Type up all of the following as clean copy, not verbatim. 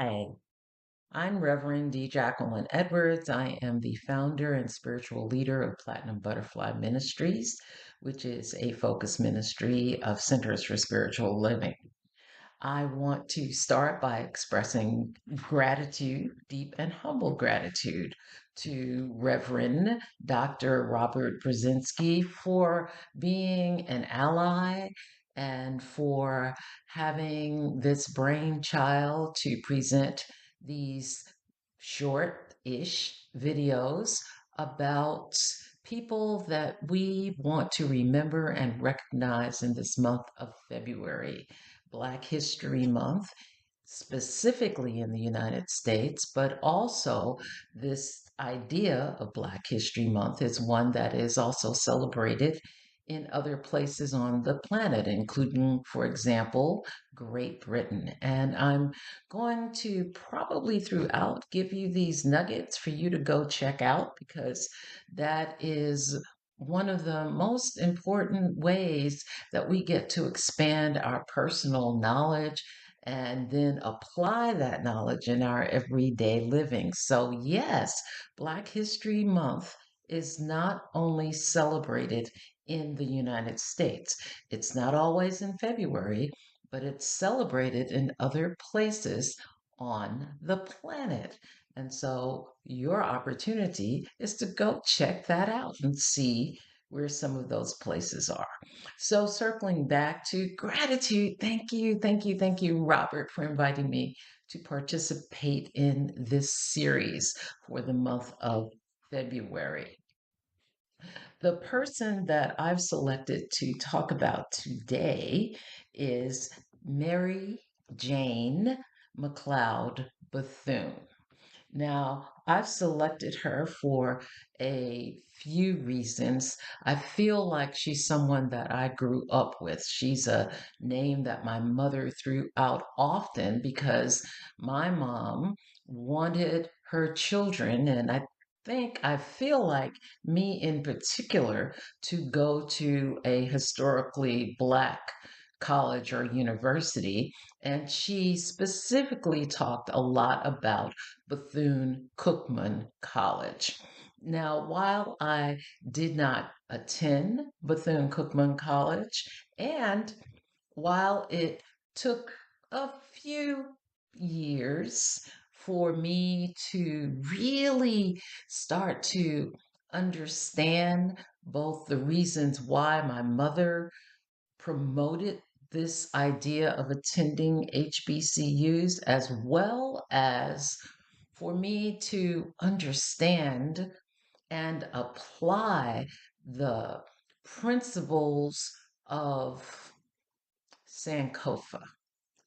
Hi, I'm Reverend D. Jacquelyn Edwards. I am the founder and spiritual leader of Platinum Butterfly Ministries, which is a focus ministry of Centers for Spiritual Living. I want to start by expressing gratitude, deep and humble gratitude to Reverend Dr. Robert Brzezinski for being an ally and for having this brainchild to present these short-ish videos about people that we want to remember and recognize in this month of February. Black History Month, specifically in the United States, but also this idea of Black History Month is one that is also celebrated in other places on the planet, including, for example, Great Britain. And I'm going to probably throughout give you these nuggets for you to go check out because that is one of the most important ways that we get to expand our personal knowledge and then apply that knowledge in our everyday living. So, yes, Black History Month is not only celebrated in the United States, it's not always in February, but it's celebrated in other places on the planet. And so, your opportunity is to go check that out and see where some of those places are. So, circling back to gratitude, thank you, thank you, thank you, Robert, for inviting me to participate in this series for the month of February. The person that I've selected to talk about today is Mary Jane McCloud Bethune. Now, I've selected her for a few reasons. I feel like she's someone that I grew up with. She's a name that my mother threw out often because my mom wanted her children, and I feel like me in particular, to go to a historically Black college or university. And she specifically talked a lot about Bethune Cookman College. Now, while I did not attend Bethune Cookman College, and while it took a few years for me to really start to understand both the reasons why my mother promoted this idea of attending HBCUs, as well as for me to understand and apply the principles of Sankofa.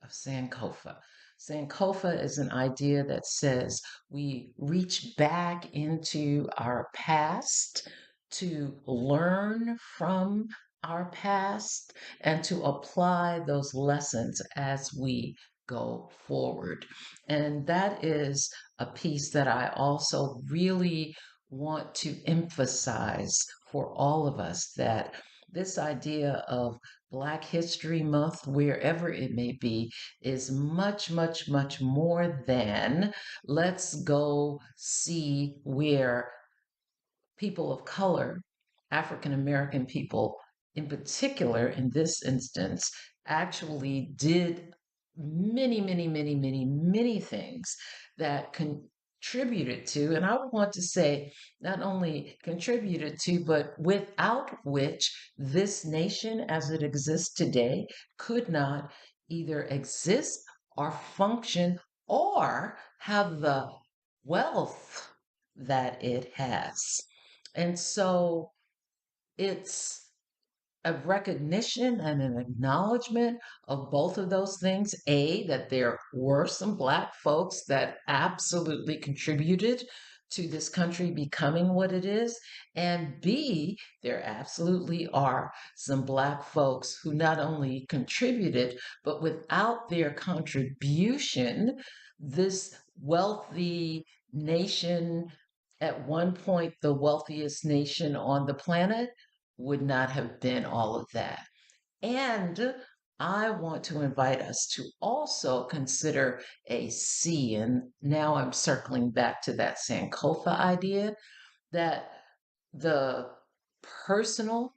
Of Sankofa. Sankofa is an idea that says we reach back into our past to learn from our past and to apply those lessons as we go forward. And that is a piece that I also really want to emphasize for all of us, that this idea of Black History Month, wherever it may be, is much, much, much more than let's go see where people of color, African American people in particular, in this instance, actually did many, many, many, many, many things that contributed to, and I would want to say not only contributed to, but without which this nation as it exists today could not either exist or function or have the wealth that it has. And so it's a recognition and an acknowledgement of both of those things. A, that there were some Black folks that absolutely contributed to this country becoming what it is. And B, there absolutely are some Black folks who not only contributed, but without their contribution, this wealthy nation, at one point the wealthiest nation on the planet, would not have been all of that. And I want to invite us to also consider a C. And now I'm circling back to that Sankofa idea, that the personal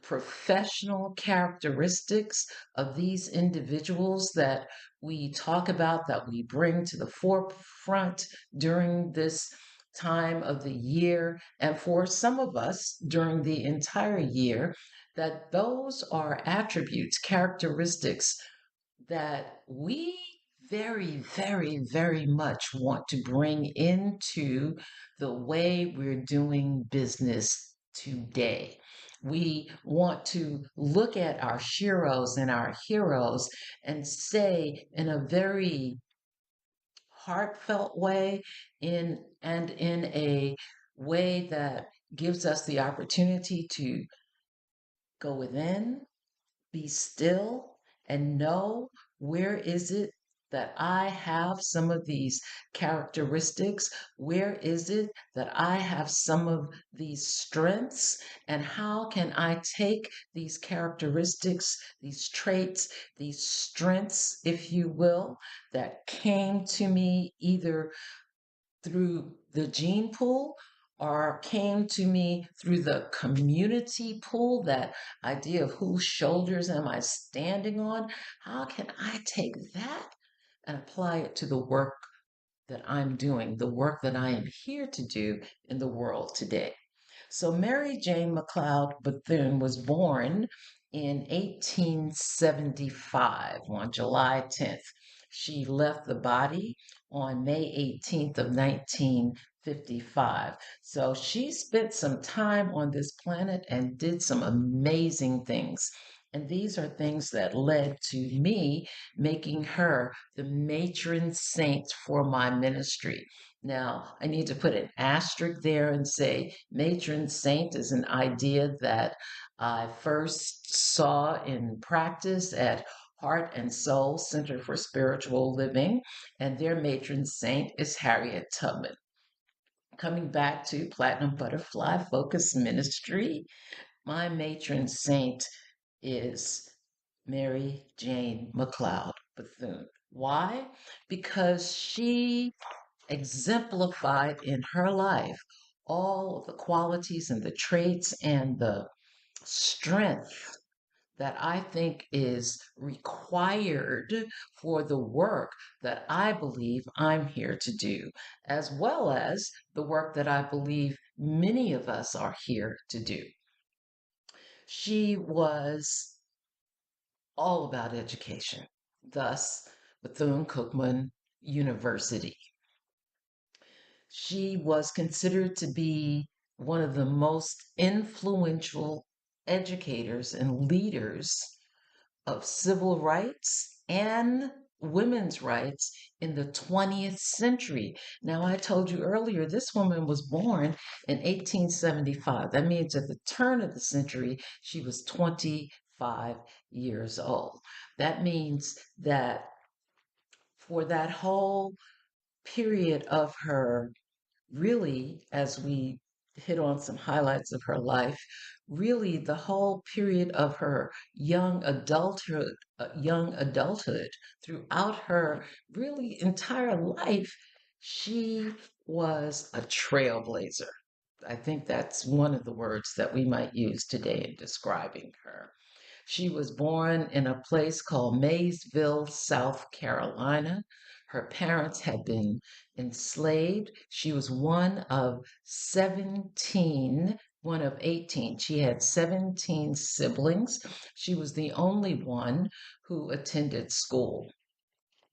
professional characteristics of these individuals that we talk about, that we bring to the forefront during this time of the year, and for some of us during the entire year, that those are attributes, characteristics that we very, very, very much want to bring into the way we're doing business today. We want to look at our sheroes and our heroes and say in a very heartfelt way, in a way that gives us the opportunity to go within, be still, and know, where is it that I have some of these characteristics? Where is it that I have some of these strengths? And how can I take these characteristics, these traits, these strengths, if you will, that came to me either through the gene pool or came to me through the community pool, that idea of whose shoulders am I standing on? How can I take that and apply it to the work that I'm doing, the work that I am here to do in the world today? So Mary Jane McCloud Bethune was born in 1875 on July 10th. She left the body on May 18th of 1955. So she spent some time on this planet and did some amazing things. And these are things that led to me making her the matron saint for my ministry. Now, I need to put an asterisk there and say matron saint is an idea that I first saw in practice at Heart and Soul Center for Spiritual Living, and their matron saint is Harriet Tubman. Coming back to Platinum Butterfly Focus Ministry, my matron saint is Mary Jane McCloud Bethune. Why? Because she exemplified in her life all of the qualities and the traits and the strength that I think is required for the work that I believe I'm here to do, as well as the work that I believe many of us are here to do. She was all about education, thus, Bethune Cookman University. She was considered to be one of the most influential educators and leaders of civil rights and women's rights in the 20th century. Now, I told you earlier, this woman was born in 1875. That means at the turn of the century, she was 25 years old. That means that for that whole period of her, really, as we hit on some highlights of her life, really the whole period of her young adulthood, throughout her really entire life, she was a trailblazer. I think that's one of the words that we might use today in describing her. She was born in a place called Maysville, South Carolina. Her parents had been enslaved. She was one of 18. She had 17 siblings. She was the only one who attended school.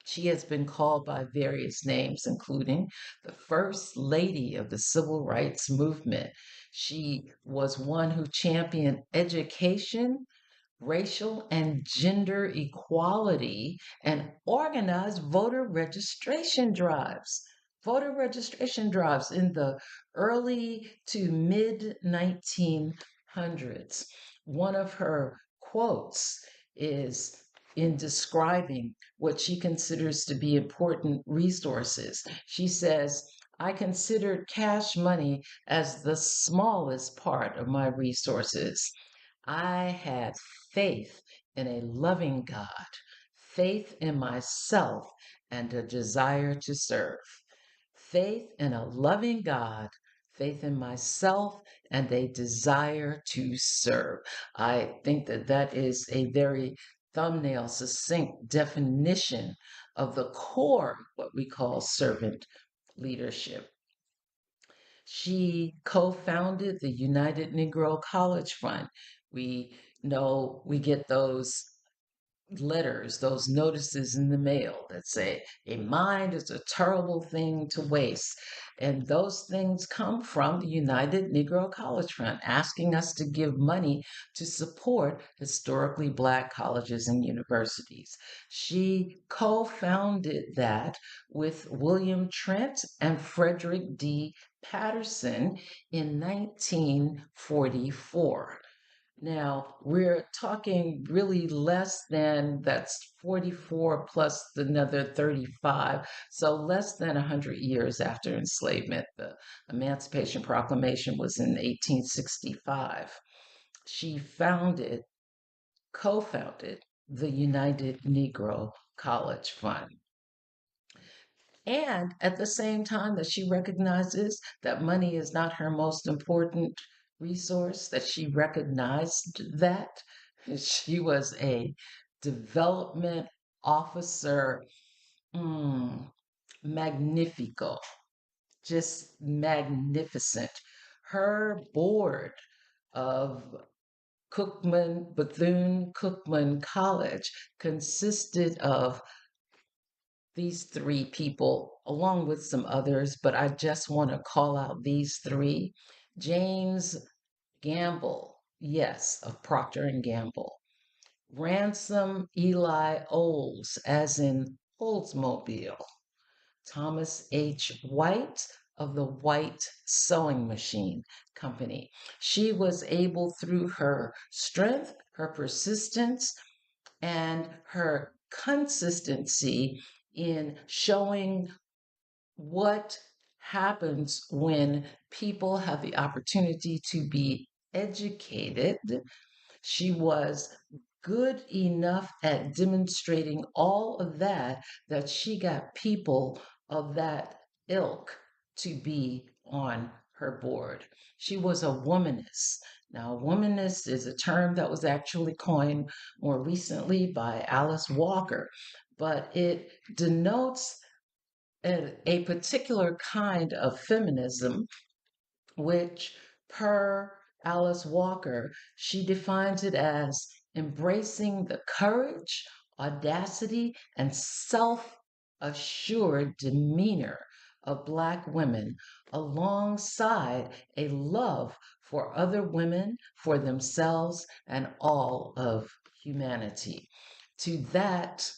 She has been called by various names, including the First Lady of the Civil Rights Movement. She was one who championed education, racial and gender equality, and organized voter registration drives. Voter registration drives in the early to mid 1900s. One of her quotes is in describing what she considers to be important resources. She says, I considered cash money as the smallest part of my resources. I had faith in a loving God, faith in myself, and a desire to serve. Faith in a loving God, faith in myself, and a desire to serve. I think that that is a very thumbnail, succinct definition of the core, what we call servant leadership. She co founded the United Negro College Fund. We know we get those letters, those notices in the mail that say, a mind is a terrible thing to waste. And those things come from the United Negro College Fund, asking us to give money to support historically Black colleges and universities. She co founded that with William Trent and Frederick D. Patterson in 1944. Now, we're talking really less than that's 44 plus another 35, so less than 100 years after enslavement. The Emancipation Proclamation was in 1865. She co founded the United Negro College Fund. And at the same time that she recognizes that money is not her most important resource, that she recognized that she was a development officer, mm, magnifico, just magnificent. Her board of Bethune Cookman College consisted of these three people, along with some others, but I just want to call out these three. James Gamble, yes, of Procter and Gamble. Ransom Eli Olds, as in Oldsmobile. Thomas H. White of the White Sewing Machine Company. She was able, through her strength, her persistence, and her consistency in showing what happens when people have the opportunity to be educated. She was good enough at demonstrating all of that that she got people of that ilk to be on her board. She was a womanist. Now, womanist is a term that was actually coined more recently by Alice Walker, but it denotes a particular kind of feminism, which, per Alice Walker, she defines it as embracing the courage, audacity, and self assured demeanor of Black women alongside a love for other women, for themselves, and all of humanity. To that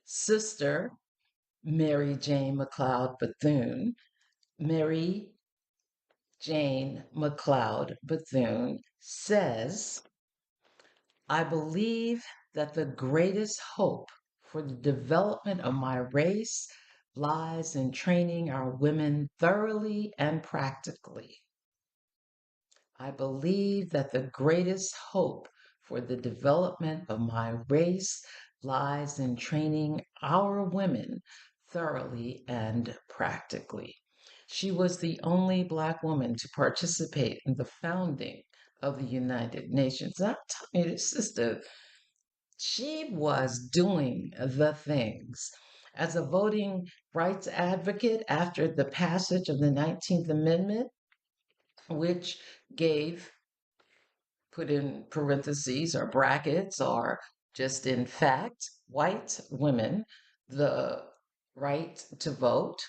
sister, Mary Jane McCloud Bethune, Mary Jane McCloud Bethune says, I believe that the greatest hope for the development of my race lies in training our women thoroughly and practically. I believe that the greatest hope for the development of my race lies in training our women thoroughly and practically. She was the only Black woman to participate in the founding of the United Nations. I'm telling you, sister, she was doing the things. As a voting rights advocate after the passage of the 19th Amendment, which gave, put in parentheses or brackets, or just in fact, white women the right to vote.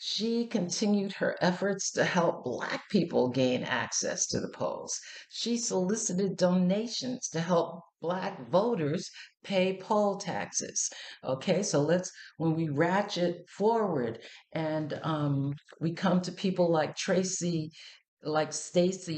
She continued her efforts to help Black people gain access to the polls. She solicited donations to help Black voters pay poll taxes. Okay, so when we ratchet forward and we come to people like Stacey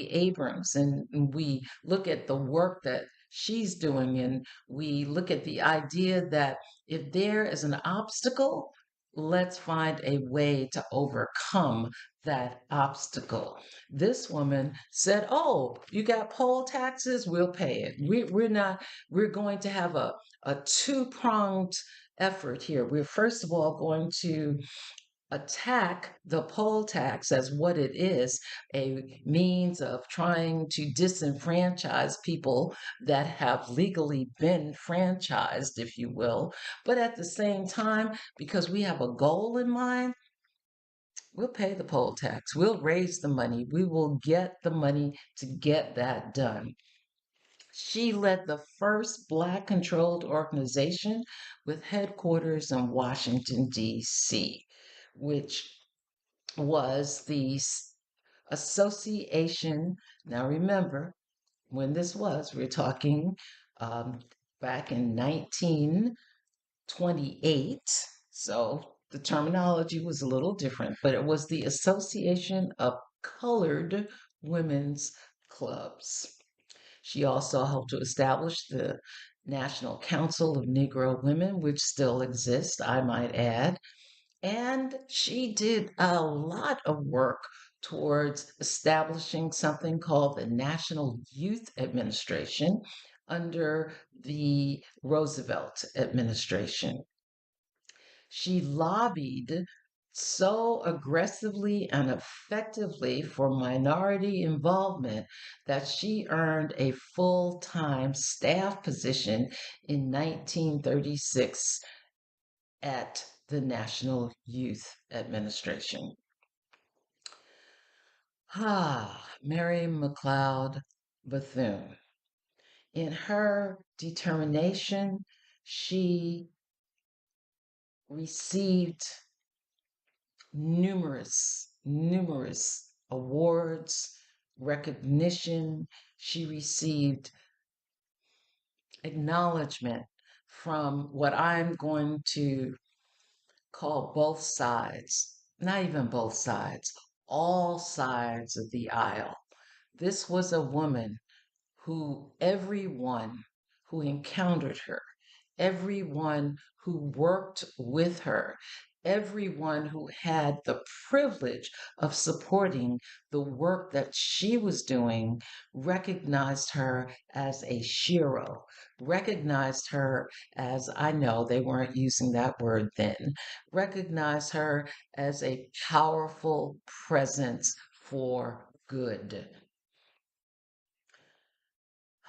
Abrams, and we look at the work that she's doing, and we look at the idea that if there is an obstacle, let's find a way to overcome that obstacle. This woman said, "Oh, you got poll taxes? We'll pay it. We're not, we're going to have a two-pronged effort here. We're first of all going to attack the poll tax as what it is, a means of trying to disenfranchise people that have legally been franchised, if you will. But at the same time, because we have a goal in mind, we'll pay the poll tax, we'll raise the money, we will get the money to get that done." She led the first Black controlled organization with headquarters in Washington, D.C., which was the association. Now, remember when this was, we're talking um, back in 1928. So the terminology was a little different, but it was the Association of Colored Women's Clubs. She also helped to establish the National Council of Negro Women, which still exists, I might add. And she did a lot of work towards establishing something called the National Youth Administration under the Roosevelt administration. She lobbied so aggressively and effectively for minority involvement that she earned a full time staff position in 1936 at the National Youth Administration. Mary McCloud Bethune. In her determination, she received numerous awards, recognition. She received acknowledgement from what I'm going to call both sides, not even both sides, all sides of the aisle. This was a woman who everyone who encountered her, everyone who worked with her, everyone who had the privilege of supporting the work that she was doing recognized her as a shero, recognized her as, I know they weren't using that word then, recognized her as a powerful presence for good.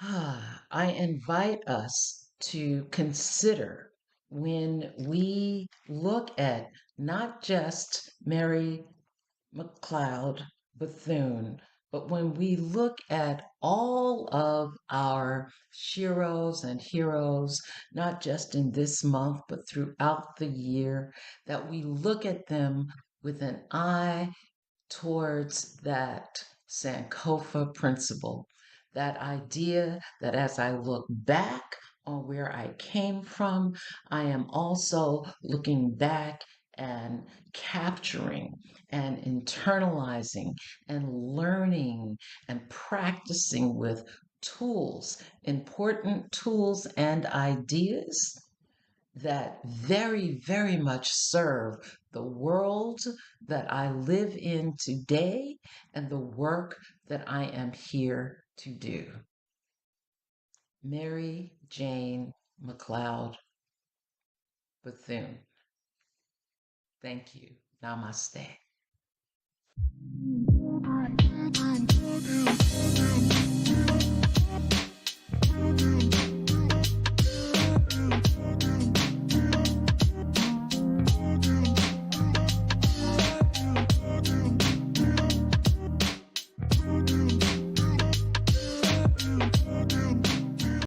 I invite us to consider when we look at not just Mary McCloud Bethune, but when we look at all of our sheroes and heroes, not just in this month, but throughout the year, that we look at them with an eye towards that Sankofa principle, that idea that as I look back on where I came from, I am also looking back and capturing and internalizing and learning and practicing with tools, important tools and ideas that very much serve the world that I live in today and the work that I am here to do. Mary Jane McCloud Bethune. Thank you. Namaste.